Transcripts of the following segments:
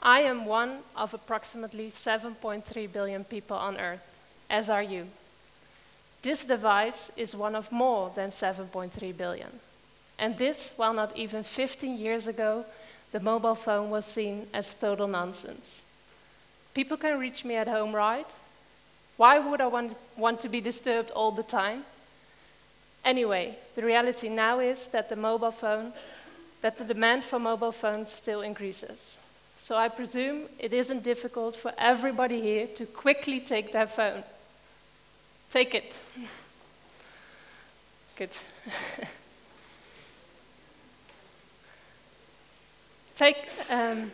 I am one of approximately 7.3 billion people on Earth, as are you. This device is one of more than 7.3 billion. And this, while not even 15 years ago, the mobile phone was seen as total nonsense. People can reach me at home, right? Why would I want to be disturbed all the time? Anyway, the reality now is that the demand for mobile phones still increases. So I presume it isn't difficult for everybody here to quickly take their phone. Take it. Good. Take and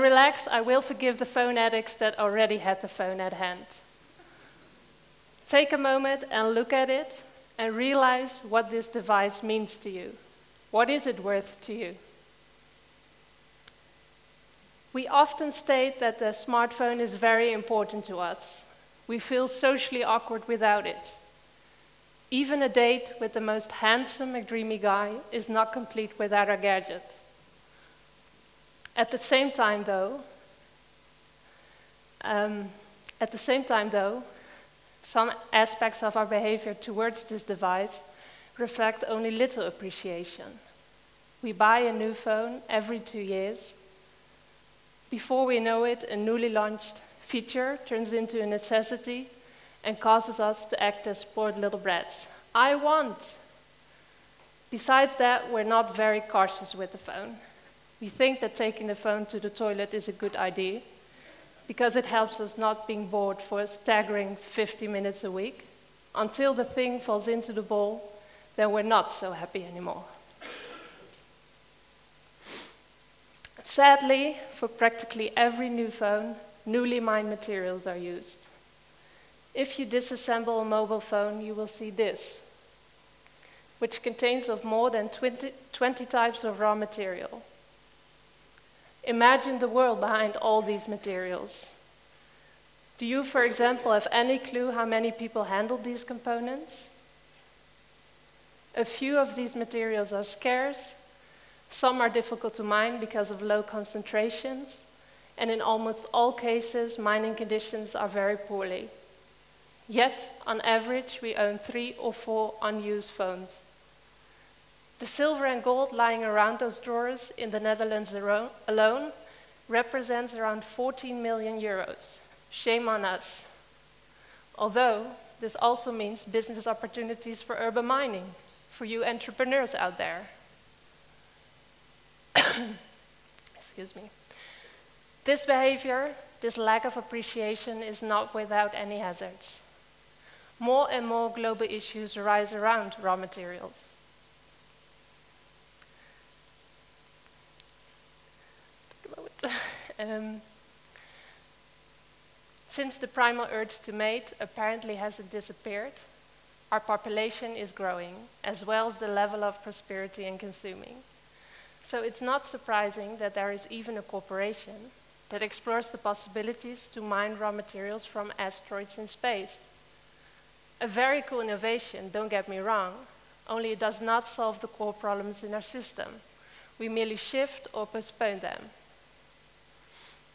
relax. I will forgive the phone addicts that already had the phone at hand. Take a moment and look at it and realize what this device means to you. What is it worth to you? We often state that the smartphone is very important to us. We feel socially awkward without it. Even a date with the most handsome and dreamy guy is not complete without our gadget. At the same time, though, some aspects of our behavior towards this device reflect only little appreciation. We buy a new phone every 2 years. Before we know it, a newly launched feature turns into a necessity and causes us to act as spoiled little brats. I want. Besides that, we're not very cautious with the phone. We think that taking the phone to the toilet is a good idea because it helps us not being bored for a staggering 50 minutes a week. Until the thing falls into the bowl, then we're not so happy anymore. Sadly, for practically every new phone, newly mined materials are used. If you disassemble a mobile phone, you will see this, which contains of more than 20 types of raw material. Imagine the world behind all these materials. Do you, for example, have any clue how many people handle these components? A few of these materials are scarce, some are difficult to mine because of low concentrations, and in almost all cases, mining conditions are very poorly. Yet, on average, we own 3 or 4 unused phones. The silver and gold lying around those drawers in the Netherlands alone represents around 14 million euros. Shame on us. Although, this also means business opportunities for urban mining, for you entrepreneurs out there. Excuse me. This behavior, this lack of appreciation, is not without any hazards. More and more global issues arise around raw materials. Since the primal urge to mate apparently hasn't disappeared, our population is growing, as well as the level of prosperity in consuming. So it's not surprising that there is even a corporation that explores the possibilities to mine raw materials from asteroids in space. A very cool innovation, don't get me wrong, only it does not solve the core problems in our system. We merely shift or postpone them.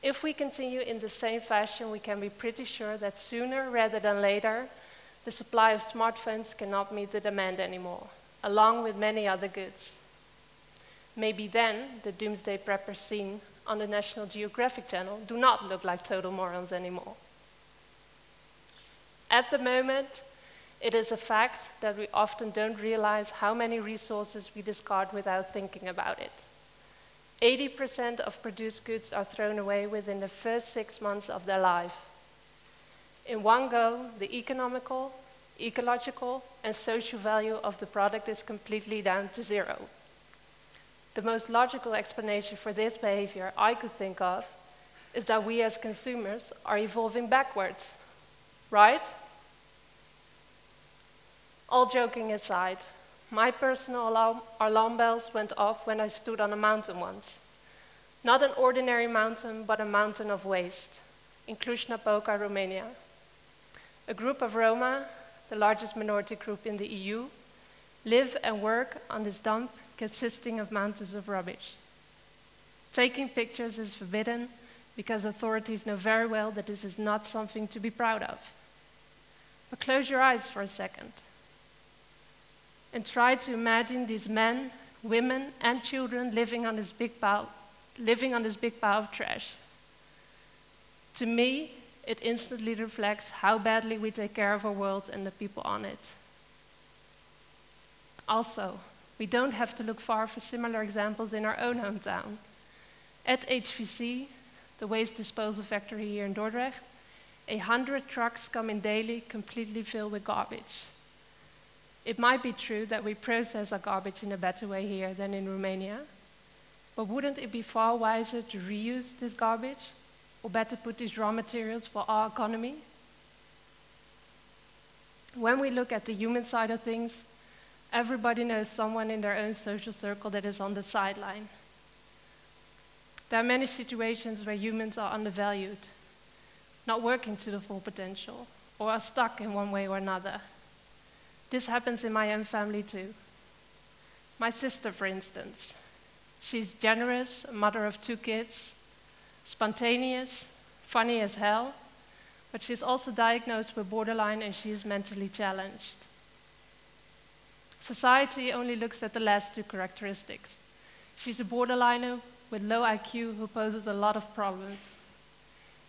If we continue in the same fashion, we can be pretty sure that sooner rather than later, the supply of smartphones cannot meet the demand anymore, along with many other goods. Maybe then, the doomsday preppers seen on the National Geographic Channel do not look like total morons anymore. At the moment, it is a fact that we often don't realize how many resources we discard without thinking about it. 80% of produced goods are thrown away within the first 6 months of their life. In one go, the economical, ecological, and social value of the product is completely down to 0. The most logical explanation for this behavior I could think of is that we as consumers are evolving backwards, right? All joking aside, my personal alarm bells went off when I stood on a mountain once. Not an ordinary mountain, but a mountain of waste, in Cluj-Napoca, Romania. A group of Roma, the largest minority group in the EU, live and work on this dump consisting of mountains of rubbish. Taking pictures is forbidden because authorities know very well that this is not something to be proud of. But close your eyes for a second and try to imagine these men, women, and children living on this big pile of trash. To me, it instantly reflects how badly we take care of our world and the people on it. Also, we don't have to look far for similar examples in our own hometown. At HVC, the waste disposal factory here in Dordrecht, 100 trucks come in daily completely filled with garbage. It might be true that we process our garbage in a better way here than in Romania, but wouldn't it be far wiser to reuse this garbage, or better put these raw materials for our economy? When we look at the human side of things, everybody knows someone in their own social circle that is on the sideline. There are many situations where humans are undervalued, not working to the full potential, or are stuck in one way or another. This happens in my own family too. My sister, for instance, she's generous, a mother of 2 kids, spontaneous, funny as hell, but she's also diagnosed with borderline and she is mentally challenged. Society only looks at the last 2 characteristics. She's a borderliner with low IQ who poses a lot of problems.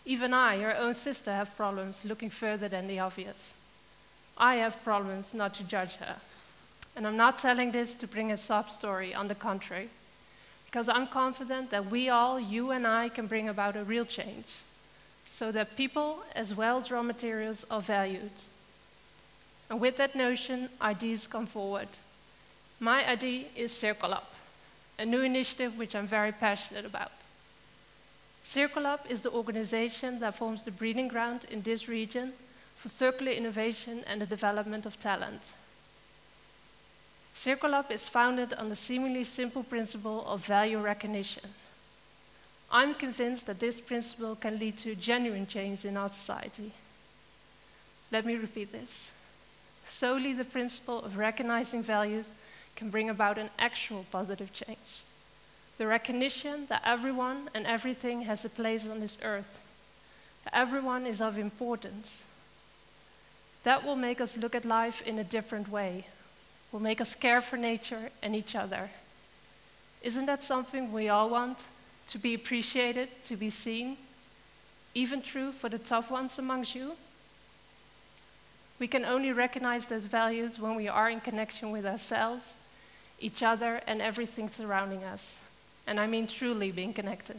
Even I, her own sister, have problems looking further than the obvious. I have problems not to judge her. And I'm not telling this to bring a sob story, on the contrary, because I'm confident that we all, you and I, can bring about a real change, so that people, as well as raw materials, are valued. And with that notion, ideas come forward. My idea is Cirkellab, a new initiative which I'm very passionate about. Cirkellab is the organization that forms the breeding ground in this region for circular innovation and the development of talent. Cirkellab is founded on the seemingly simple principle of value recognition. I'm convinced that this principle can lead to genuine change in our society. Let me repeat this. Solely the principle of recognizing values can bring about an actual positive change. The recognition that everyone and everything has a place on this earth, that everyone is of importance. That will make us look at life in a different way, will make us care for nature and each other. Isn't that something we all want? To be appreciated, to be seen? Even true for the tough ones amongst you? We can only recognize those values when we are in connection with ourselves, each other, and everything surrounding us. And I mean truly being connected.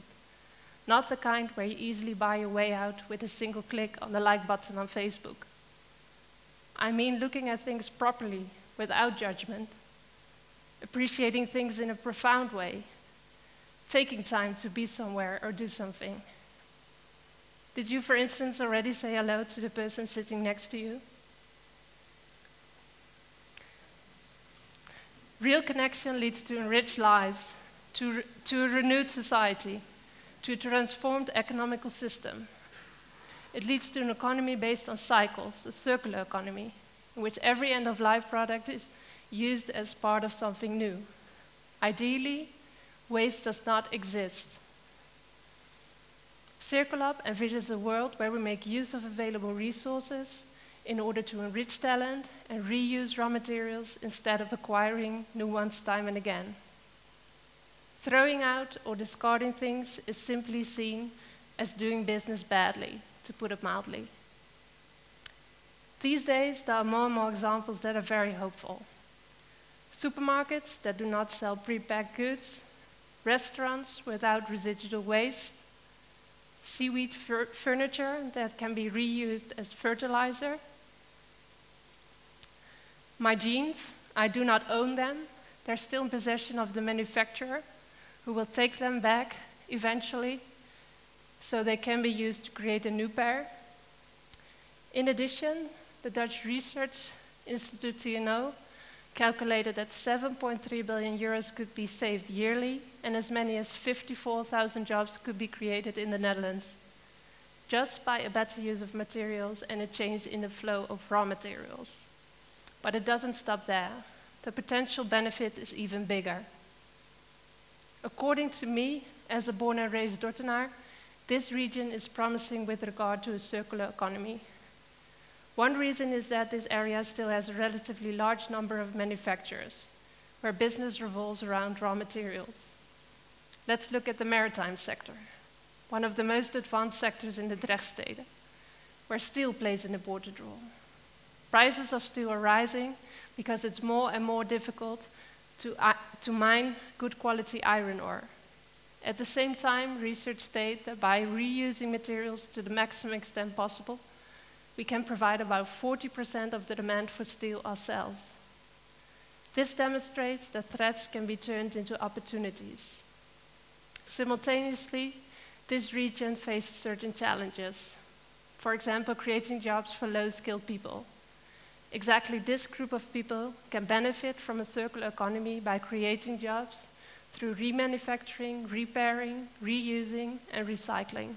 Not the kind where you easily buy your way out with a single click on the like button on Facebook. I mean looking at things properly, without judgment, appreciating things in a profound way, taking time to be somewhere or do something. Did you, for instance, already say hello to the person sitting next to you? Real connection leads to enriched lives, to a renewed society, to a transformed economical system. It leads to an economy based on cycles, a circular economy, in which every end-of-life product is used as part of something new. Ideally, waste does not exist. Cirkellab envisions a world where we make use of available resources in order to enrich talent and reuse raw materials instead of acquiring new ones time and again. Throwing out or discarding things is simply seen as doing business badly, to put it mildly. These days, there are more and more examples that are very hopeful. Supermarkets that do not sell pre-packed goods, restaurants without residual waste, seaweed furniture that can be reused as fertilizer. My jeans, I do not own them. They're still in possession of the manufacturer, who will take them back eventually so they can be used to create a new pair. In addition, the Dutch research institute TNO calculated that 7.3 billion euros could be saved yearly and as many as 54,000 jobs could be created in the Netherlands, just by a better use of materials and a change in the flow of raw materials. But it doesn't stop there. The potential benefit is even bigger. According to me, as a born and raised Dordtenaar, this region is promising with regard to a circular economy. One reason is that this area still has a relatively large number of manufacturers, where business revolves around raw materials. Let's look at the maritime sector, one of the most advanced sectors in the Drechtsteden, where steel plays an important role. Prices of steel are rising because it's more and more difficult to mine good quality iron ore. At the same time, research states that by reusing materials to the maximum extent possible, we can provide about 40% of the demand for steel ourselves. This demonstrates that threats can be turned into opportunities. Simultaneously, this region faces certain challenges. For example, creating jobs for low-skilled people. Exactly this group of people can benefit from a circular economy by creating jobs through remanufacturing, repairing, reusing, and recycling.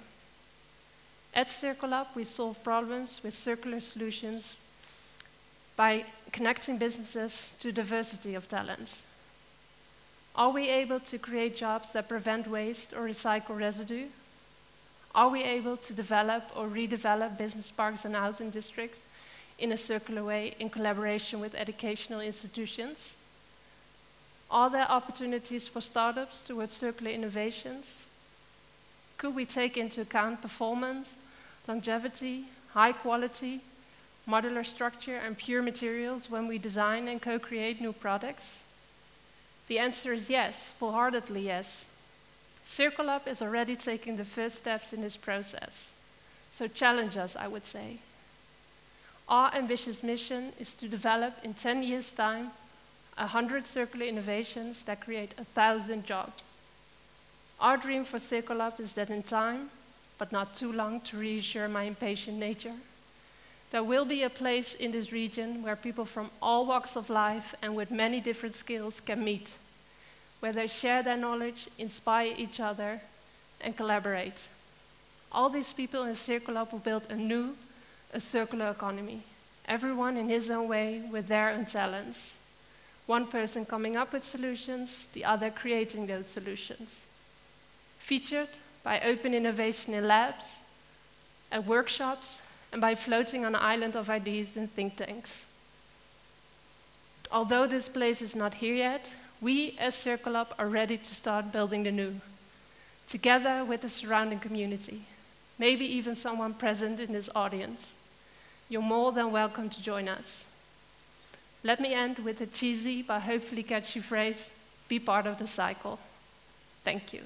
At Cirkellab, we solve problems with circular solutions by connecting businesses to diversity of talents. Are we able to create jobs that prevent waste or recycle residue? Are we able to develop or redevelop business parks and housing districts in a circular way in collaboration with educational institutions? Are there opportunities for startups towards circular innovations? Could we take into account performance, longevity, high quality, modular structure, and pure materials when we design and co-create new products? The answer is yes, full-heartedly yes. Cirkellab is already taking the first steps in this process. So challenge us, I would say. Our ambitious mission is to develop in 10 years' time 100 circular innovations that create 1,000 jobs. Our dream for Cirkellab is that in time, but not too long to reassure my impatient nature, there will be a place in this region where people from all walks of life and with many different skills can meet, where they share their knowledge, inspire each other, and collaborate. All these people in Cirkellab will build a circular economy, everyone in his own way with their own talents. One person coming up with solutions, the other creating those solutions. Featured by open innovation in labs, at workshops, and by floating on an island of ideas in think tanks. Although this place is not here yet, we as Cirkellab are ready to start building the new, together with the surrounding community, maybe even someone present in this audience. You're more than welcome to join us. Let me end with a cheesy but hopefully catchy phrase: be part of the cycle. Thank you.